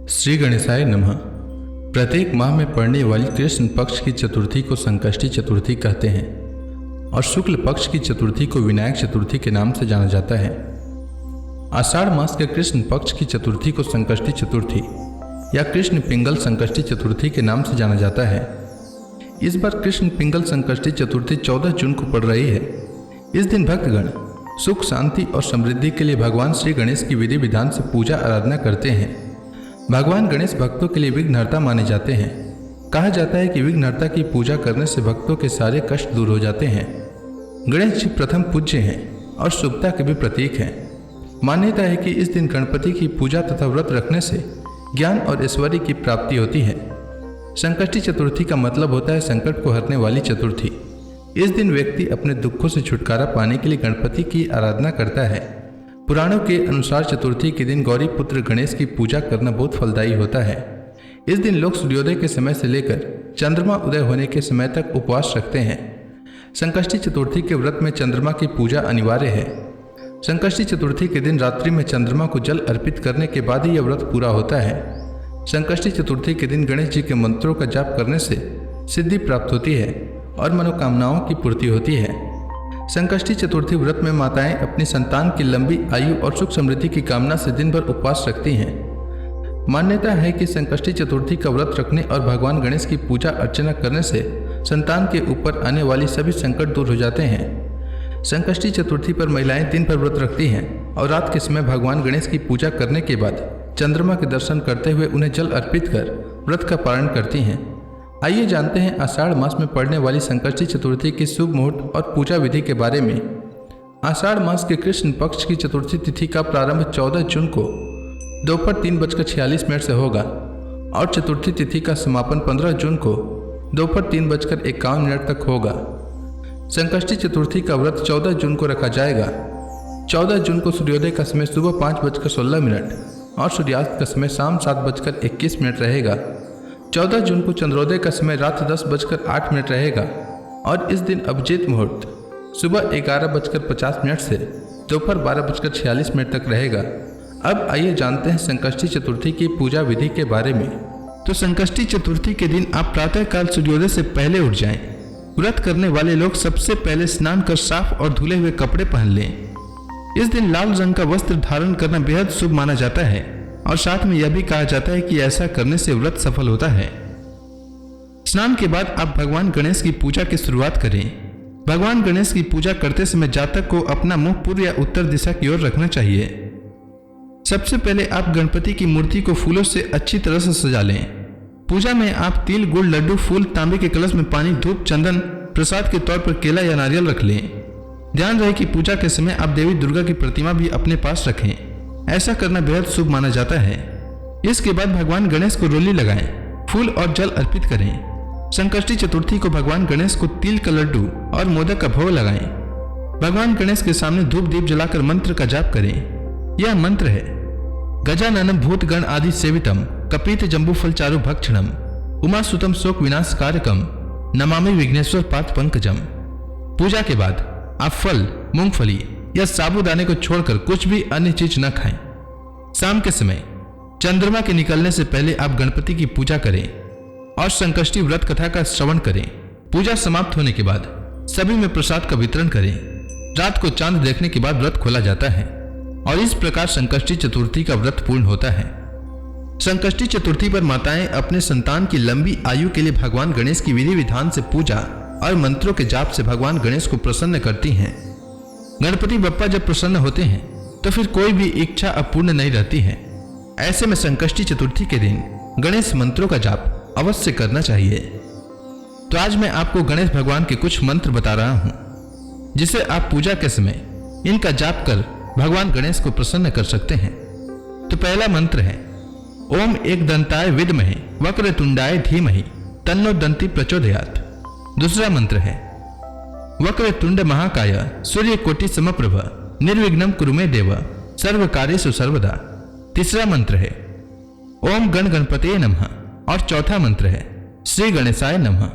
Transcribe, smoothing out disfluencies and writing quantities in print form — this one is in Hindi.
श्री गणेशाय नमः। प्रत्येक माह में पड़ने वाली कृष्ण पक्ष की चतुर्थी को संकष्टी चतुर्थी कहते हैं और शुक्ल पक्ष की चतुर्थी को विनायक चतुर्थी के नाम से जाना जाता है। आषाढ़ मास के कृष्ण पक्ष की चतुर्थी को संकष्टी चतुर्थी या कृष्ण पिंगल संकष्टी चतुर्थी के नाम से जाना जाता है। इस बार कृष्ण पिंगल संकष्टी चतुर्थी 14 जून को पड़ रही है। इस दिन भक्तगण सुख, शांति और समृद्धि के लिए भगवान श्री गणेश की विधि विधान से पूजा आराधना करते हैं। भगवान गणेश भक्तों के लिए विघ्नहर्ता माने जाते हैं। कहा जाता है कि विघ्नहर्ता की पूजा करने से भक्तों के सारे कष्ट दूर हो जाते हैं। गणेश जी प्रथम पूज्य हैं और शुभता के भी प्रतीक हैं। मान्यता है कि इस दिन गणपति की पूजा तथा व्रत रखने से ज्ञान और ऐश्वर्य की प्राप्ति होती है। संकष्टी चतुर्थी का मतलब होता है संकट को हरने वाली चतुर्थी। इस दिन व्यक्ति अपने दुखों से छुटकारा पाने के लिए गणपति की आराधना करता है। पुराणों के अनुसार चतुर्थी के दिन गौरी पुत्र गणेश की पूजा करना बहुत फलदायी होता है। इस दिन लोग सूर्योदय के समय से लेकर चंद्रमा उदय होने के समय तक उपवास रखते हैं। संकष्टी चतुर्थी के व्रत में चंद्रमा की पूजा अनिवार्य है। संकष्टी चतुर्थी के दिन रात्रि में चंद्रमा को जल अर्पित करने के बाद ही यह व्रत पूरा होता है। संकष्टी चतुर्थी के दिन गणेश जी के मंत्रों का जाप करने से सिद्धि प्राप्त होती है और मनोकामनाओं की पूर्ति होती है। संकष्टी चतुर्थी व्रत में माताएं अपनी संतान की लंबी आयु और सुख समृद्धि की कामना से दिन भर उपवास रखती हैं। मान्यता है कि संकष्टी चतुर्थी का व्रत रखने और भगवान गणेश की पूजा अर्चना करने से संतान के ऊपर आने वाली सभी संकट दूर हो जाते हैं। संकष्टी चतुर्थी पर महिलाएं दिन भर व्रत रखती हैं और रात के समय भगवान गणेश की पूजा करने के बाद चंद्रमा के दर्शन करते हुए उन्हें जल अर्पित कर व्रत का पालन करती हैं। आइए जानते हैं आषाढ़ मास में पड़ने वाली संकष्टी चतुर्थी की शुभ मुहूर्त और पूजा विधि के बारे में। आषाढ़ मास के कृष्ण पक्ष की चतुर्थी तिथि का प्रारंभ 14 जून को दोपहर 3:46 से होगा और चतुर्थी तिथि का समापन 15 जून को दोपहर 3:51 तक होगा। संकष्टी चतुर्थी का व्रत 14 जून को रखा जाएगा। 14 जून को सूर्योदय का समय सुबह 5:16 और सूर्यास्त का समय शाम 7:21 रहेगा। 14 जून को चंद्रोदय का समय रात 10:08 रहेगा और इस दिन अभिजीत मुहूर्त सुबह 11:50 से दोपहर 12:46 तक रहेगा। अब आइए जानते हैं संकष्टी चतुर्थी की पूजा विधि के बारे में। तो संकष्टी चतुर्थी के दिन आप प्रातःकाल सूर्योदय से पहले उठ जाएं। व्रत करने वाले लोग सबसे पहले स्नान कर साफ और धुले हुए कपड़े पहन लें। इस दिन लाल रंग का वस्त्र धारण करना बेहद शुभ माना जाता है और साथ में यह भी कहा जाता है कि ऐसा करने से व्रत सफल होता है। स्नान के बाद आप भगवान गणेश की पूजा की शुरुआत करें। भगवान गणेश की पूजा करते समय जातक को अपना मुंह पूर्व या उत्तर दिशा की ओर रखना चाहिए। सबसे पहले आप गणपति की मूर्ति को फूलों से अच्छी तरह से सजा लें। पूजा में आप तिल, गुड़, लड्डू, फूल, तांबे के कलश में पानी, धूप, चंदन, प्रसाद के तौर पर केला या नारियल रख लें। ध्यान रहे कि पूजा के समय आप देवी दुर्गा की प्रतिमा भी अपने पास रखें। ऐसा करना बेहद शुभ माना जाता है। इसके बाद भगवान गणेश को रोली लगाएं, फूल और जल अर्पित करें। संकष्टी चतुर्थी को भगवान गणेश को तिल का लड्डू और मोदक का भोग लगाएं। भगवान गणेश के सामने धूप दीप जलाकर मंत्र का जाप करें। यह मंत्र है: गजाननम भूतगण आदि सेवितम कपीत जम्बूफल चारु भक्षणम उमासुतम शोक विनाश कारकम नमामि विघ्नेश्वर पाद पंकजम। पूजा के बाद आप फल, मूंगफली या साबूदाने को छोड़कर कुछ भी अन्य चीज न खाएं। शाम के समय चंद्रमा के निकलने से पहले आप गणपति की पूजा करें और संकष्टी व्रत कथा का श्रवण करें। पूजा समाप्त होने के बाद सभी में प्रसाद का वितरण करें। रात को चांद देखने के बाद व्रत खोला जाता है और इस प्रकार संकष्टी चतुर्थी का व्रत पूर्ण होता है। संकष्टी चतुर्थी पर माताएं अपने संतान की लंबी आयु के लिए भगवान गणेश की विधि विधान से पूजा और मंत्रों के जाप से भगवान गणेश को प्रसन्न करती हैं। गणपति बप्पा जब प्रसन्न होते हैं तो फिर कोई भी इच्छा अपूर्ण नहीं रहती है। ऐसे में संकष्टी चतुर्थी के दिन गणेश मंत्रों का जाप अवश्य करना चाहिए। तो आज मैं आपको गणेश भगवान के कुछ मंत्र बता रहा हूं, जिसे आप पूजा के समय इनका जाप कर भगवान गणेश को प्रसन्न कर सकते हैं। तो पहला मंत्र है: ओम एक दंताय विद्महे वक्रतुंडाय धीमहि तन्नो दंती प्रचोदयात्। दूसरा मंत्र है: वक्रतुंड महाकाय सूर्यकोटि समप्रभ निर्विघ्नं कुरु मे देव सर्व कार्येषु सर्वदा। तीसरा मंत्र है: ओम गण गणपते नमः और चौथा मंत्र है: श्री गणेशाय नमः।